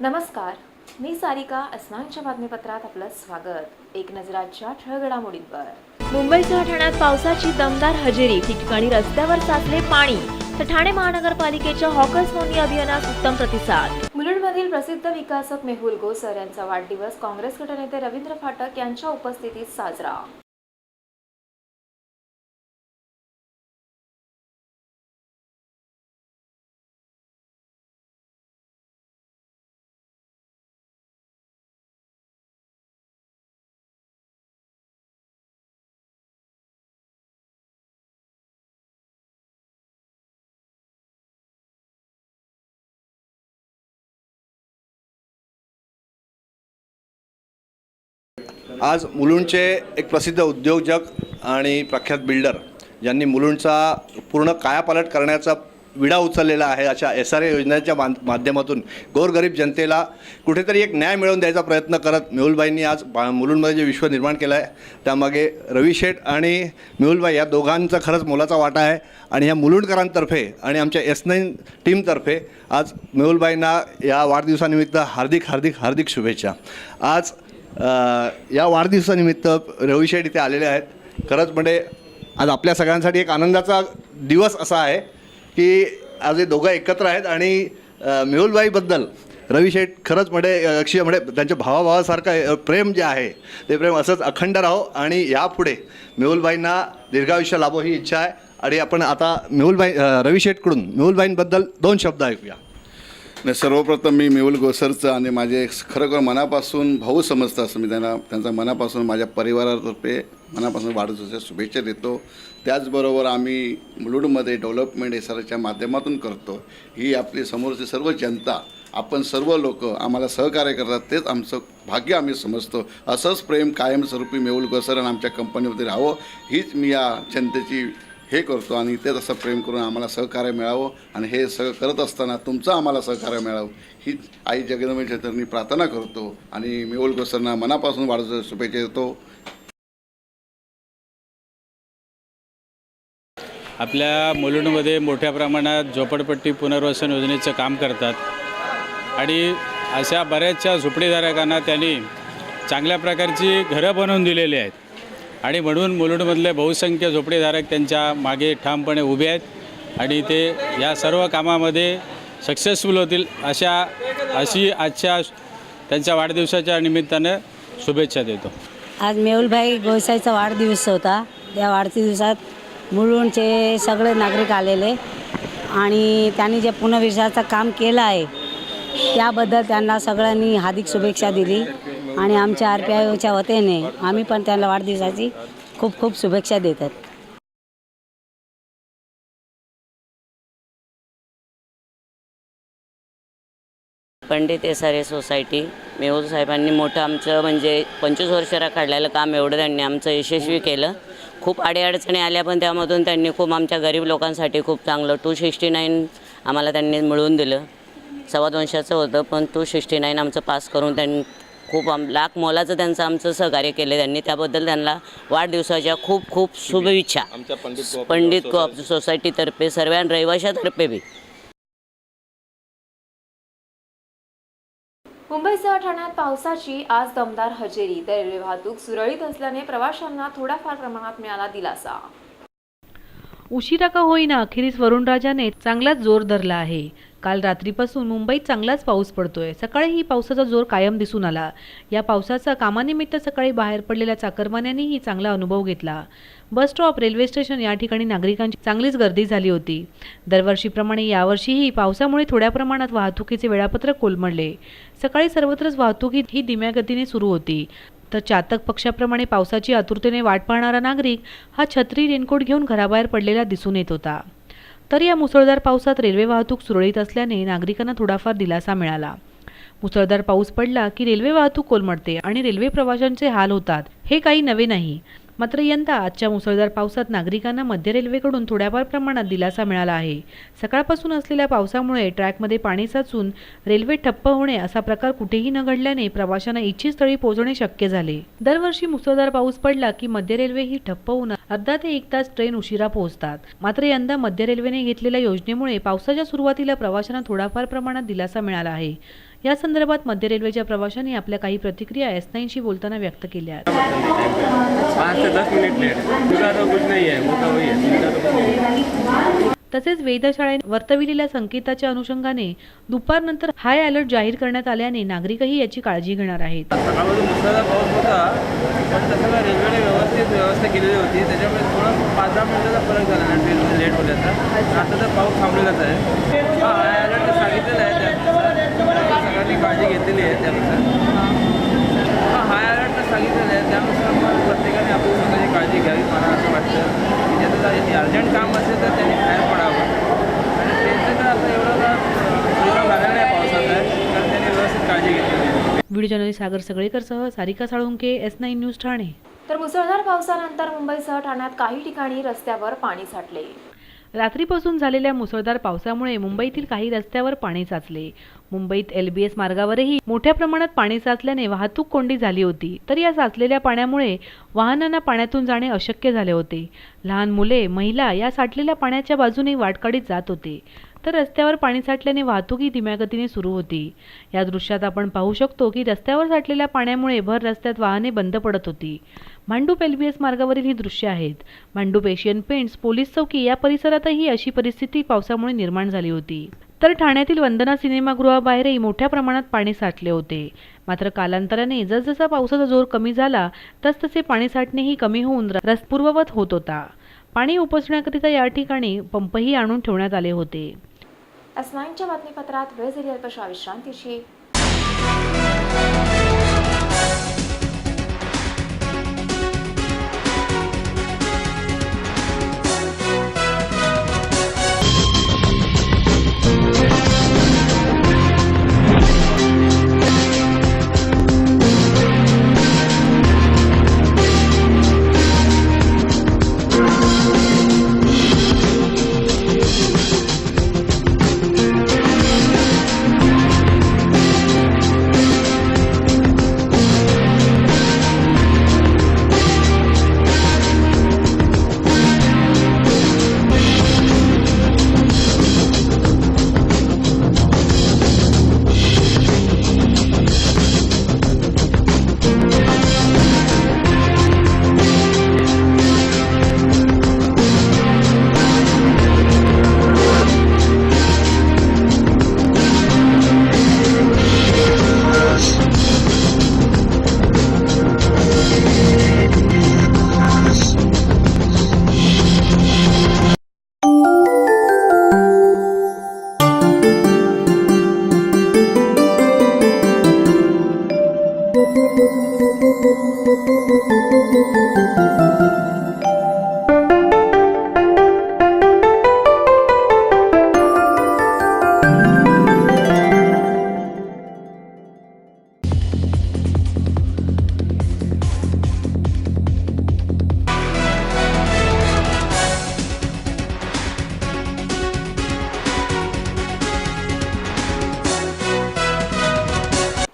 नमस्कार, मी सारिका. अस्मानच्या बातमीपत्रात आपलं स्वागत. एक नजराच्या ठळक घडामोडींवर. मुंबईसह ठाण्यात पावसाची दमदार हजेरी. ठिकठिकाणी रस्त्यावर साचले पाणी, तर ठाणे महानगरपालिकेच्या हॉकर्स नोंदणी अभियानास उत्तम प्रतिसाद. मुलुंडमधील प्रसिद्ध विकासक मेहुल गोसर यांचा वाढदिवस काँग्रेस गटनेते रवींद्र फाटक यांच्या उपस्थितीत साजरा. आज मुलुंडचे एक प्रसिद्ध उद्योजक आणि प्रख्यात बिल्डर ज्यांनी मुलुंडचा पूर्ण कायापालट करण्याचा विडा उचललेला आहे, अशा SRA योजनेच्या माध्यमातून गोरगरीब जनतेला कुठेतरी एक न्याय मिळवून द्यायचा प्रयत्न करत मेहुलबाईंनी आज मुलुंडमध्ये जे विश्व निर्माण केलं आहे त्यामागे रवी शेठ आणि मेहुलबाई या दोघांचा खरंच मोलाचा वाटा आहे. आणि ह्या मुलुंडकरांतर्फे आणि आमच्या S9 टीमतर्फे आज मेहुलबाईंना या वाढदिवसानिमित्त हार्दिक हार्दिक हार्दिक शुभेच्छा. आज या वाढदिवसानिमित्त रवी शेठ इथे आलेले आहेत. खरंच म्हणजे आज आपल्या सगळ्यांसाठी एक आनंदाचा दिवस असा आहे की आज हे दोघं एकत्र आहेत आणि मेहुलबाईबद्दल रवी शेठ खरंच म्हणजे त्यांच्या भावाभावासारखं प्रेम जे आहे ते प्रेम असंच अखंड राहो आणि यापुढे मेहुलबाईंना दीर्घायुष्य लाभो ही इच्छा आहे. आणि आपण आता रवी शेठकडून मेहुलबाईंबद्दल 2 शब्द ऐकूया. सर्वप्रथम मी मेहुल गोसरचं आणि माझे खरोखर मनापासून भाऊ समजतं असं मी त्यांचा मनापासून माझ्या परिवारातर्फे मनापासून वाढदिवसाच्या शुभेच्छा देतो. त्याचबरोबर आम्ही मुलुंडमध्ये डेव्हलपमेंट SRAच्या माध्यमातून करतो. ही आपली समोरची सर्व जनता, आपण सर्व लोक आम्हाला सहकार्य करतात, तेच आमचं भाग्य आम्ही समजतो. असंच प्रेम कायमस्वरूपी मेहुल गोसर आणि आमच्या कंपनीमध्ये राहावं हीच मी या जनतेची हे करतो आणि तेच असं प्रेम करून आम्हाला सहकार्य मिळावं आणि हे सगळं करत असताना तुमचं आम्हाला सहकार्य मिळावं हीच आई जगदंबेच्या चरणी प्रार्थना करतो आणि मेहुल गोसरना मनापासून वाढदिवसाच्या शुभेच्छा देतो. आपल्या मुलुंडमध्ये मोठ्या प्रमाणात झोपडपट्टी पुनर्वसन योजनेचं काम करतात आणि अशा बऱ्याचशा झोपडीधारकांना त्यांनी चांगल्या प्रकारची घरं बनवून दिलेली आहेत आणि म्हणून मुलुंडमधले बहुसंख्य झोपडीधारक त्यांच्या मागे ठामपणे उभे आहेत आणि ते या सर्व कामामध्ये सक्सेसफुल होतील अशी आजच्या त्यांच्या वाढदिवसाच्या निमित्तानं शुभेच्छा देतो. आज मेहुलबाई गोसाईचा वाढदिवस होता. त्या वाढदिवसात मुलुंडचे सगळे नागरिक आलेले आणि त्यांनी जे पुनर्विकासाचं काम केलं आहे त्याबद्दल त्यांना सगळ्यांनी हार्दिक शुभेच्छा दिली आणि आमच्या RPIOच्या वतीने आम्ही पण त्यांना वाढदिवसाची खूप खूप शुभेच्छा देतात. पंडित SRA सोसायटी मेहुल साहेबांनी मोठं आमचं म्हणजे 25 वर्षाला काढलेलं काम एवढं त्यांनी आमचं यशस्वी केलं. खूप अडीअडचणी आल्या पण त्यामधून त्यांनी खूप आमच्या गरीब लोकांसाठी खूप चांगलं 269 आम्हाला त्यांनी मिळवून दिलं. 2.25 वर्षाचं होतं पण 269 आमचं पास करून त्यांनी खूप लाख मोलाचं त्यांचं आमचं सहकार्य केलं त्यांनी. त्याबद्दल त्यांना वाढदिवसाच्या खूप खूप शुभेच्छा पंडित कोऑप सोसायटीतर्फे सर्व रहिवाशातर्फे बी. मुंबईसह ठाण्यात पावसाची आज दमदार हजेरी. तर रेल्वे वाहतूक सुरळीत असल्याने प्रवाशांना थोड्याफार प्रमाणात मिळाला दिलासा. उशिरा का होईना अखेरीस वरुणराजाने चांगलाच जोर धरला आहे. काल रात्रीपासून मुंबईत चांगलाच पाऊस पडतोय. सकाळीही पावसाचा जोर कायम दिसून आला. या पावसाचा कामानिमित्त सकाळी बाहेर पडलेल्या चाकरमान्यांनीही चांगला अनुभव घेतला. बस स्टॉप, रेल्वे स्टेशन या ठिकाणी नागरिकांची चांगलीच गर्दी झाली होती. दरवर्षीप्रमाणे यावर्षीही पावसामुळे थोड्या प्रमाणात वाहतुकीचे वेळापत्रक कोलमडले. सकाळी सर्वत्रच वाहतूक ही धीम्या गतीने सुरू होती. तर चातक पक्षाप्रमाणे पावसाची आतुरतेने वाट पाहणारा नागरिक हा छत्री रेनकोट घेऊन घराबाहेर पडलेला दिसून येत होता. तर या मुसळधार पावसात रेल्वे वाहतूक सुरळीत असल्याने नागरिकांना थोडाफार दिलासा मिळाला. मुसळधार पाऊस पडला की रेल्वे वाहतूक कोलमडते आणि रेल्वे प्रवाशांचे हाल होतात, हे काही नवे नाही. मात्र यंदा आजच्या मुसळधार पावसात नागरिकांना मध्य रेल्वेकडून थोड्याफार प्रमाणात दिलासा मिळाला आहे. सकाळपासून असलेल्या पावसामुळे ट्रॅकमध्ये पाणी साचून रेल्वे ठप्प होणे असा प्रकार कुठेही न घडल्याने प्रवाशांना इच्छित स्थळी पोहोचणे शक्य झाले. दरवर्षी मुसळधार पाऊस पडला की मध्य रेल्वे ही ठप्प होऊन अर्धा ते 1 तास ट्रेन उशिरा पोहोचतात. मात्र यंदा मध्य रेल्वेने घेतलेल्या योजनेमुळे पावसाच्या सुरुवातीला प्रवाशांना थोडाफार प्रमाणात दिलासा मिळाला आहे. या संदर्भात मध्य रेल्वेच्या प्रवाशांनी आपल्या काही प्रतिक्रिया S9शी बोलताना व्यक्त केल्या. 5 से 10 मिनट लेट पूरा तो कुछ नहीं है, वो तो वही है, सुविधा तो कुछ नहीं है। तसेच वेधशाळेने वर्तविलेल्या संकेताच्या अनुषंगाने दुपारनंतर हाय अलर्ट जाहीर करण्यात आल्याने नागरिकही याची काळजी घेणार आहेत. सकाळपासून मुसळधार पाऊस होता, पण तसं रेल्वेने व्यवस्था केलेली होती, त्याच्यामुळे थोडं 5-10 मिनिटाचा फरक झाला ना ट्रेन लेट होण्याचा. आता तर पाऊस थांबलेलाच आहे. हाय अलर्ट सांगितलेलं आहे, त्यानुसार सगळ्यांनी काळजी घेतलेली आहे. त्यानुसार हाय अलर्ट सांगितलेलं आहे, त्यानुसार मग प्रत्येकाने आपली स्वतःची काळजी घ्यावी. मला असं वाटतं की ज्याचं अर्जंट काम असेल तर त्यांनी बाहेर पडावं. आणि ट्रेनचं तर आता एवढं प्रोग्राम झालेला नाही पावसाचा, तर त्यांनी व्यवस्थित काळजी घेतलेली आहे. व्हिडिओ जर्नलिस्ट सागर सगळेकरसह सारिका साळुंके, S9 न्यूज ठाणे. तर मुसळधार पावसानंतर मुंबईसह ठाण्यात काही ठिकाणी रस्त्यावर पाणी साठले. रात्रीपासून झालेल्या मुसळधार पावसामुळे मुंबईतील काही रस्त्यावर पाणी साचले. मुंबईत LBS मार्गावरही मोठ्या प्रमाणात पाणी साचल्याने वाहतूक कोंडी झाली होती. तर या साचलेल्या पाण्यामुळे वाहनांना पाण्यातून जाणे अशक्य झाले होते. लहान मुले, महिला या साठलेल्या पाण्याच्या बाजूने वाट काढीत जात होते. तर रस्त्यावर पाणी साठल्याने वाहतूकही धीम्या गतीने सुरू होती. या दृश्यात आपण पाहू शकतो की रस्त्यावर साठलेल्या पाण्यामुळे भर रस्त्यात वाहने बंद पडत होती. भांडूप LBS मार्गावरील ही दृश्य आहेत. भांडूप एशियन पेंट्स पोलीस चौकी या परिसरातही अशी परिस्थिती पावसामुळे निर्माण झाली होती. तर ठाण्यातील वंदना सिनेमागृहाबाहेरही मोठ्या प्रमाणात पाणी साठले होते. मात्र कालांतराने जसजसा पावसाचा जोर कमी झाला तसतसे पाणी साठणेही कमी होऊन रस्ता पूर्ववत होत होता. पाणी उपसण्याकरिता या ठिकाणी पंपही आणून ठेवण्यात आले होते. S9च्या बातमीपत्रात वेळ झाली अल्पशा विश्रांतीची.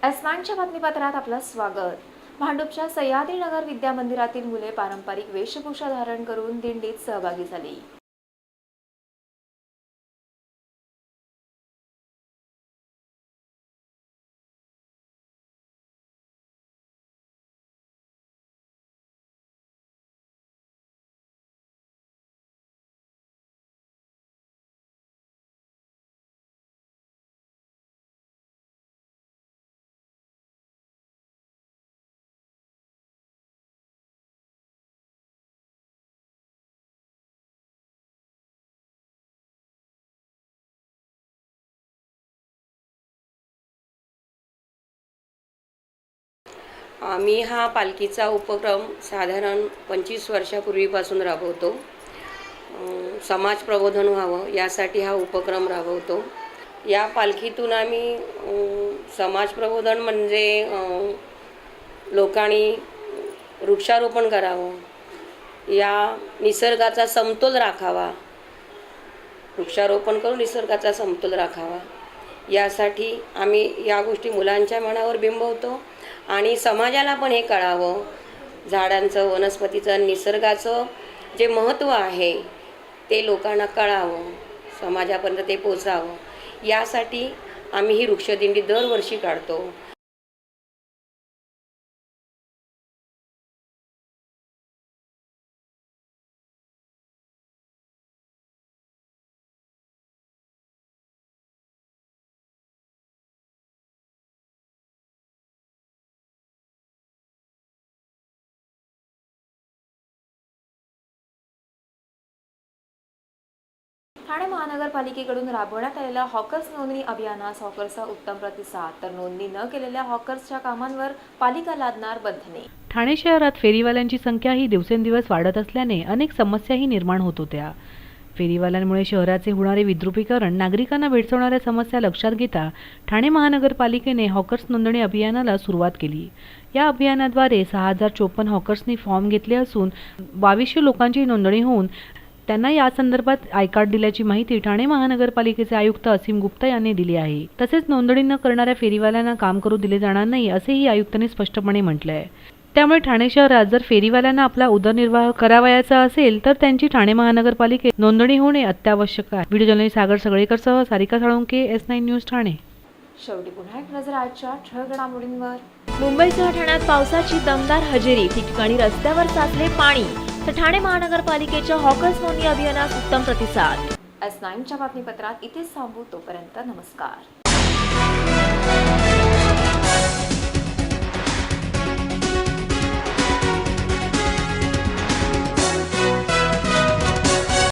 S9च्या बातमीपत्रात आपलं स्वागत. भांडूपच्या सह्याद्री नगर विद्या मंदिरातील मुले पारंपरिक वेशभूषा धारण करून दिंडीत सहभागी झाली. आम्ही हा पालखीचा उपक्रम साधारण 25 वर्षापूर्वीपासून राबवतो. समाज प्रबोधन व्हावं यासाठी हा उपक्रम राबवतो. या पालखीतून आम्ही समाज प्रबोधन म्हणजे लोकांनी वृक्षारोपण करावं, या निसर्गाचा समतोल राखावा, वृक्षारोपण करून निसर्गाचा समतोल राखावा यासाठी आम्ही या गोष्टी मुलांच्या मनावर बिंबवतो आणि समाजाला पण हे कळावं, झाडांचं, वनस्पतीचं, निसर्गाचं जे महत्त्व आहे ते लोकांना कळावं, समाजापर्यंत ते पोचावं यासाठी आम्ही ही वृक्षदिंडी दरवर्षी काढतो. ठाणे महानगरपालिकेकडून राबवण्यात आलेल्या हॉकर्स नोंदणी अभियानास हॉकर्सचा उत्तम प्रतिसाद, तर नोंदणी न केलेल्या हॉकर्सच्या कामांवर पालिका लादणार बंधने. ठाणे शहरात फेरीवाल्यांची संख्या ही दिवसेंदिवस वाढत असल्याने अनेक समस्याही निर्माण होत होत्या. फेरीवाल्यांमुळे शहराचे होणारे विद्रुपीकरण, नागरिकांना भेडसावणाऱ्या समस्या लक्षात घेता ठाणे महानगरपालिकेने हॉकर्स नोंदणी अभियानाला सुरुवात केली. या अभियानाद्वारे 6054 हॉकर्सनी फॉर्म घेतले असून 2200 लोकांची नोंदणी होऊन त्यांना या संदर्भात आय कार्ड दिल्याची माहिती ठाणे महानगरपालिकेचे आयुक्त असीम गुप्ता यांनी दिली आहे. तसेच नोंदणी न करणाऱ्या फेरीवाल्यांना काम करू दिले जाणार नाही असेही आयुक्तांनी स्पष्टपणे म्हटले आहे. त्यामुळे ठाणे शहरात जर फेरीवाल्यांना आपला उदरनिर्वाह करावयाचा असेल तर त्यांची ठाणे महानगरपालिकेत नोंदणी होणे अत्यावश्यक आहे. व्हिडिओ जर्नलिस्ट सागर सगळेकरसह सारिका साळुंके, S9 न्यूज ठाणे. शेवटी पुन्हा एक नजर आजच्या ठळक घडामोडींवर. मुंबईसह ठाण्यात पावसाची दमदार हजेरी, ठिकठिकाणी रस्त्यावर साचले पाणी, तर ठाणे महानगरपालिकेच्या हॉकर्स नोंदणी अभियानास उत्तम प्रतिसाद. S9च्या बातमीपत्रात इथेच थांबू. तोपर्यंत नमस्कार.